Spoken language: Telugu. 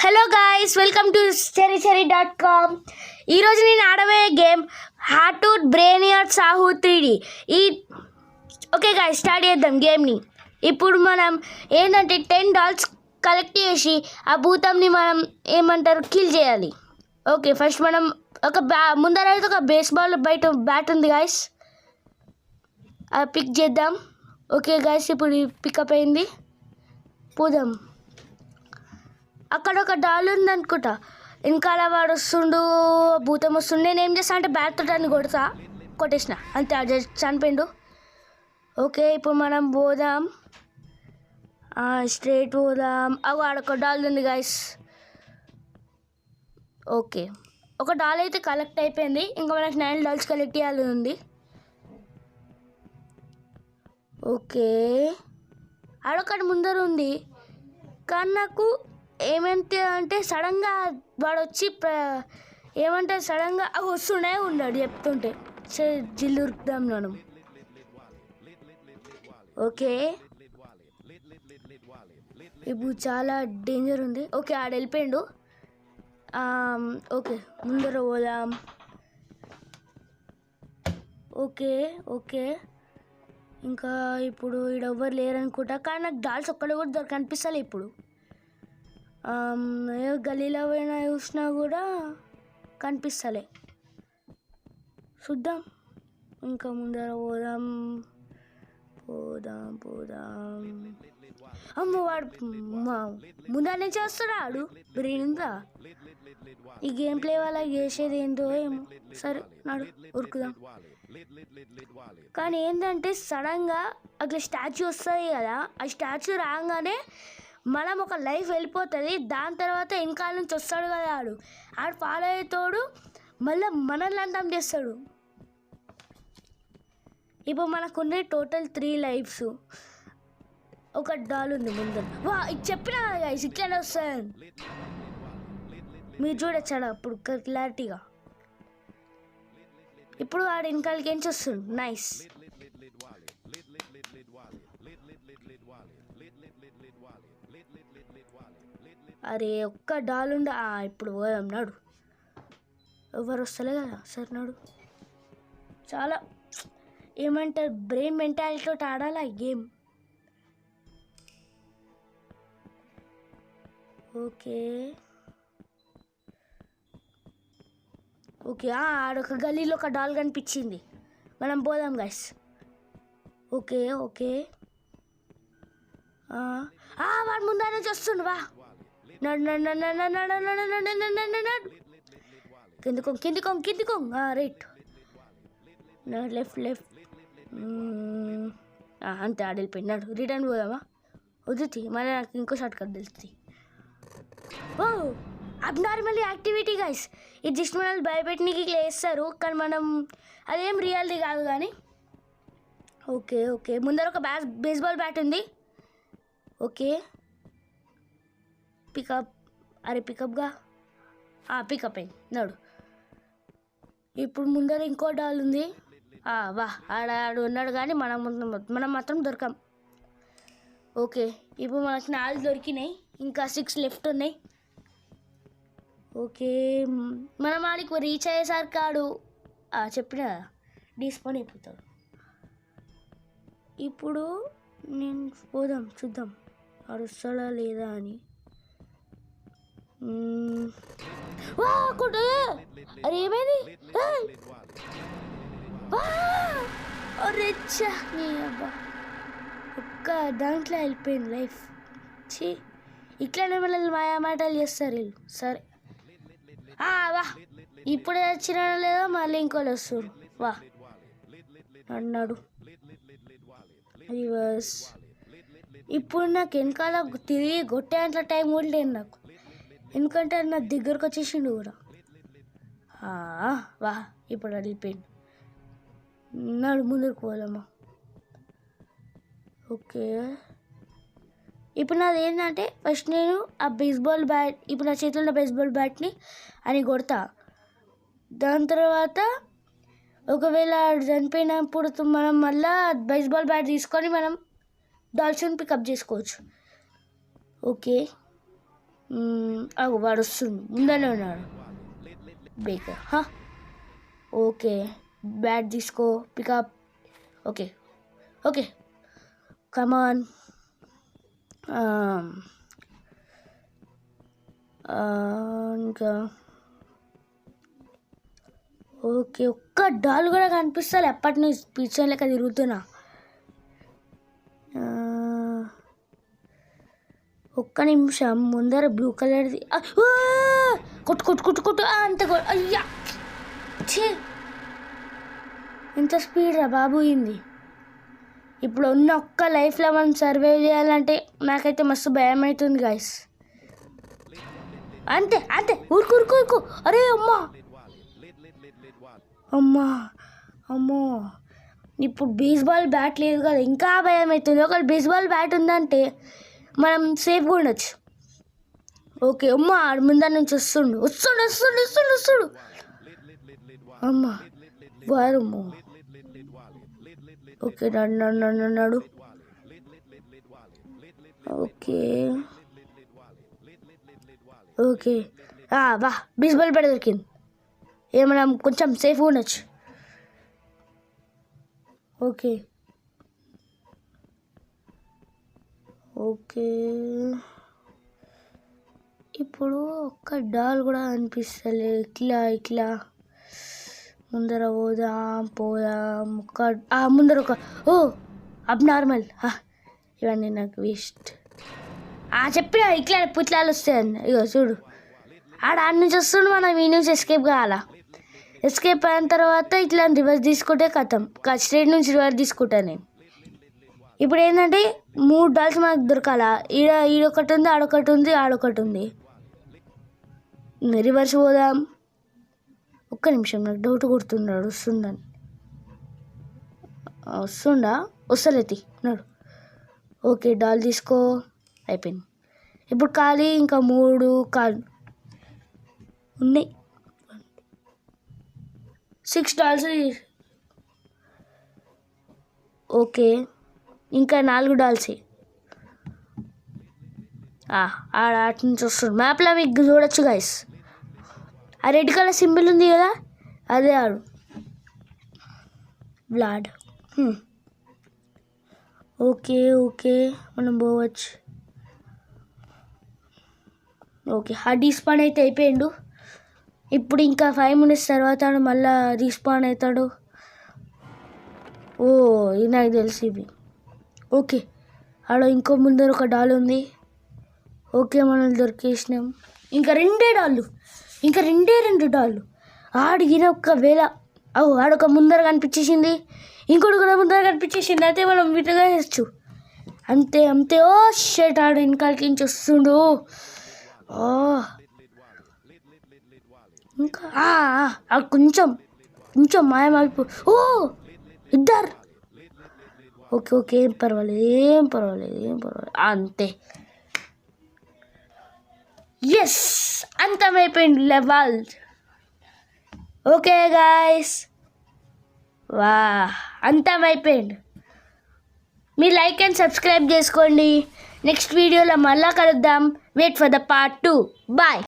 Hello guys, welcome to cherrycherry.com. ఈరోజు నేను ఆడబోయే గేమ్ హార్టూట్ బ్రేనియర్ సాహు 3D. ఓకే గాయ్స్, స్టార్ట్ చేద్దాం గేమ్ని. ఇప్పుడు మనం ఏంటంటే 10 డాల్స్ కలెక్ట్ చేసి ఆ భూతంని మనం కిల్ చేయాలి. ఓకే, ఫస్ట్ మనం ముందర అయితే ఒక బేస్బాల్ బ్యాట్ ఉంది గాయ్స్, అది పిక్ చేద్దాం. ఓకే గాయ్స్, ఇప్పుడు పికప్ అయింది, పోదాం. అక్కడ ఒక డాల్ ఉంది అనుకుంటా, వెనకాల వాడు వస్తుండు, భూతం వస్తుండు. నేను ఏం చేస్తా అంటే బ్యాట్ తోటి కొట్టేసిన అంతే, అది చనిపోయిండు. ఓకే, ఇప్పుడు మనం పోదాం, స్ట్రైట్ పోదాం. ఆడొక డాల్ ఉంది గాయస్. ఓకే, ఒక డాల్ అయితే కలెక్ట్ అయిపోయింది, ఇంకా మనకి 9 డాల్స్ కలెక్ట్ చేయాలి ఉంది. ఓకే, ఆడొకటి ముందర ఉంది, కానీ నాకు ఏమంటే అంటే సడన్గా వాడు వచ్చి సడన్గా వస్తూనే ఉన్నాడు చెప్తుంటే జిల్లు ఉరుకుదాం మనం. ఓకే, ఇప్పుడు చాలా డేంజర్ ఉంది. ఓకే, ఆడ వెళ్ళిపోయిండు. ఓకే, ముందర పోదాం. ఓకే ఓకే, ఇంకా ఇప్పుడు ఇక్కడ ఎవ్వరు లేరనుకుంటా, కానీ నాకు డాల్స్ ఒక్కడే కూడా కనిపిస్తలే ఇప్పుడు. గలీలో పోయినా చూసినా కూడా కనిపిస్తలే, చూద్దాం. ఇంకా ముందర పోదాం పోదాం పోదాం. అమ్మ, వాడు ముందర నుంచి వస్తున్నాడు. బ్రెయిన్గా ఈ గేమ్ ప్లే వాళ్ళకి చేసేది ఏంటో ఏమో. సరే నాడు ఉరుకుదాం. కానీ ఏంటంటే సడన్గా అట్లా స్టాచ్యూ వస్తుంది కదా, ఆ స్టాచ్యూ రాగానే మనం ఒక లైఫ్ వెళ్ళిపోతుంది. దాని తర్వాత వెనకాల నుంచి వస్తాడు కదా ఆడు ఫాలో అయ్యేతోడు మళ్ళీ మనల్ని అంతం చేస్తాడు. ఇప్పుడు మనకున్న టోటల్ 3 లైఫ్స్. ఒక డాల్ ఉంది ముందు. ఇది చెప్పినా కదా ఇట్లనే వస్తుంది, మీరు చూడొచ్చాడు అప్పుడు క్లారిటీగా. ఇప్పుడు వాడు వెనకాలకి ఏం చేస్తుంది. నైస్. అరే, ఒక్క డాల్ ఉండ. ఇప్పుడు పోదాం నాడు, ఎవరు వస్తలే కదా. సరే నాడు, చాలా ఏమంటారు బ్రెయిన్ మెంటాలిటీతో ఆడాలి ఆ గేమ్. ఓకే ఓకే, ఆడొక గలీలో ఒక డాల్ కనిపించింది, మనం పోదాం గైస్. ఓకే ఓకే, వాడు ముందర నుంచి వస్తుండు. వా కిందికో రైట్ లెఫ్ట్ అంతే, ఆడిపోయినాడు. రిటర్న్ పోదామా? వద్దుతి, మళ్ళీ నాకు ఇంకో షార్ట్ కట్ తెలుస్తుంది. ఓ, అబ్నార్మల్ యాక్టివిటీ గైస్. ఇది జస్ట్ మనల్ని భయపెట్టడానికి ఇట్లా వేస్తారు, కానీ మనం అదేం రియాలిటీ కాదు. కానీ ఓకే ఓకే, ముందర ఒక బేస్బాల్ బ్యాట్ ఉంది. Okay, pickup. అరే పికప్గా పికప్ అయింది నాడు. ఇప్పుడు ముందర ఇంకో డాల్ ఉంది. ఆడు ఉన్నాడు, కానీ మనం మాత్రం దొరకం. ఓకే, ఇప్పుడు మనకి 4 దొరికినాయి, ఇంకా 6 లెఫ్ట్ ఉన్నాయి. ఓకే, మనం ఆడికి రీచ్ అయ్యేసరికి ఆడు చెప్పిన డిస్పోన్ అయిపోతాడు. ఇప్పుడు నేను పోదాం, చూద్దాం ఆడు వస్తాడా లేదా అని. అరే ఏమైంది? ఒక్క దాంట్లో వెళ్ళిపోయింది లైఫ్. ఇట్లానే మనల్ని మాటలు చేస్తారు వీళ్ళు. సరే ఇప్పుడే వచ్చినా లేదో మళ్ళీ ఇంకోళ్ళు వస్తారు. అన్నాడు రివర్స్. ఇప్పుడు నాకు వెనకాల తిరిగి కొట్టేంత టైం కూడా లేదు నాకు, ఎందుకంటే నా దగ్గరకు వచ్చేసిండు కూడా. ఇప్పుడు అడిగిపోయింది నాడు, ముందుకు పోదామా? ఓకే, ఇప్పుడు నాది ఏంటంటే ఫస్ట్ నేను ఆ బేస్బాల్ బ్యాట్, ఇప్పుడు నా చేతిలో బేస్బాల్ బ్యాట్ని అని కొడతా. దాని తర్వాత ఒకవేళ చనిపోయినప్పుడు మనం మళ్ళీ బేస్బాల్ బ్యాట్ తీసుకొని మనం డాల్స్ని పికప్ చేసుకోవచ్చు. ఓకే, వాడు వస్తుంది, ముందనే ఉన్నాడు బేకర్. ఓకే, బ్యాట్ తీసుకో, పికప్. ఓకే ఓకే, కమాన్. ఇంకా ఓకే, ఒక్క డాల్ కూడా కనిపిస్తుంది. ఎప్పటి నుంచి పిచ్చర్ లెక్క తిరుగుతున్నా. ఒక్క నిమిషం, ముందర బ్లూ కలర్ది. కొట్టు కొట్టు కొట్టు కొట్టు, అంత అయ్యా, ఎంత స్పీడ్ రా బాబు ఇంది. ఇప్పుడు ఉన్న ఒక్క లైఫ్లో మనం సర్వైవ్ చేయాలంటే నాకైతే మస్తు భయం అవుతుంది గాయస్. అంతే అంతే, ఊరుకు ఊరుకు ఊరుకు. అరే అమ్మా అమ్మా అమ్మో, ఇప్పుడు బేస్బాల్ బ్యాట్ లేదు కదా, ఇంకా భయం అవుతుంది. ఒకవేళ బేస్బాల్ బ్యాట్ ఉందంటే మనం సేఫ్గా ఉండొచ్చు. ఓకే, అమ్మా ముందర నుంచి వస్తుండు వస్తుండు వస్తుండు వస్తుండు వస్తుడు. అమ్మా వారమ్మో. ఓకే, నడు. ఓకే ఓకే, బా బేస్బాల్ బ్యాట్ దొరికింది. మనం కొంచెం సేఫ్గా ఉండొచ్చు. ఓకే ఓకే, ఇప్పుడు ఒక్క డాల్ కూడా అనిపిస్తలే. ఇట్లా ముందర పోదాం. ముందర ఒక అబ్నార్మల్. ఇవన్నీ నాకు వేస్ట్. చెప్పిన ఇట్లా పుట్లాలు వస్తాయని. ఇగో చూడు, ఆడ నుంచి వస్తుండు, మనం ఈ నుంచి ఎస్కేప్ కావాలా. ఎస్కేప్ అయిన తర్వాత ఇట్లా రివర్స్ తీసుకుంటే కథం. స్ట్రైట్ నుంచి రివర్స్ తీసుకుంటా నేను. ఇప్పుడు ఏంటంటే 3 డాల్స్ మనకు దొరకాలా. ఈడొకటి ఉంది, ఆడొకటి ఉంది, ఆడొకటి ఉంది. రివర్స్ పోదాం. ఒక్క నిమిషం, నాకు డౌట్ కొడుతున్నాడు వస్తుందని. వస్తుండా? వస్తలేతి నడు. ఓకే, డాల్ తీసుకో, అయిపోయింది. ఇప్పుడు ఖాళీ ఇంకా 3 కాళ్ళు ఉన్నాయి. 6 డాల్స్. ఓకే, ఇంకా 4 డాల్సే. అటు నుంచి వస్తుంది. మ్యాప్లో మీకు చూడొచ్చు గైస్, ఆ రెడ్ కలర్ సింబల్ ఉంది కదా, అదే ఆడు వ్లాడ్. ఓకే ఓకే, మనం పోవచ్చు. ఓకే, ఆ డీస్పాన్ అయితే అయిపోయిండు. ఇప్పుడు ఇంకా 5 minutes తర్వాత మళ్ళీ రీస్పాన్ అవుతాడు. ఇది నాకు తెలిసి ఇవి. ఓకే, ఆడ ఇంకో ముందర ఒక డాల్ ఉంది. ఓకే, మనం దొరికేసినాం. ఇంకా 2 డాళ్ళు, ఇంకా 2 డాళ్ళు. ఆడిగిన ఒకవేళ ఆడొక ముందర కనిపించేసింది, ఇంకోటి కూడా ముందర కనిపించేసింది. అయితే మనం విటగా వేయచ్చు. అంతే అంతే. షర్ట్ ఆడు వెనకాలకి నుంచి వస్తుండు. ఇంకా కొంచెం కొంచెం మాయమైపో. ఇద్దరు. ఓకే ఓకే, ఏం పర్వాలేదు. అంతే. ఎస్, అంతమైపోయింది లెవెల్. ఓకే గాయస్, అంతమైపోయింది. మీరు లైక్ అండ్ సబ్స్క్రైబ్ చేసుకోండి. నెక్స్ట్ వీడియోలో మళ్ళా కలుద్దాం. Wait for the part 2. Bye.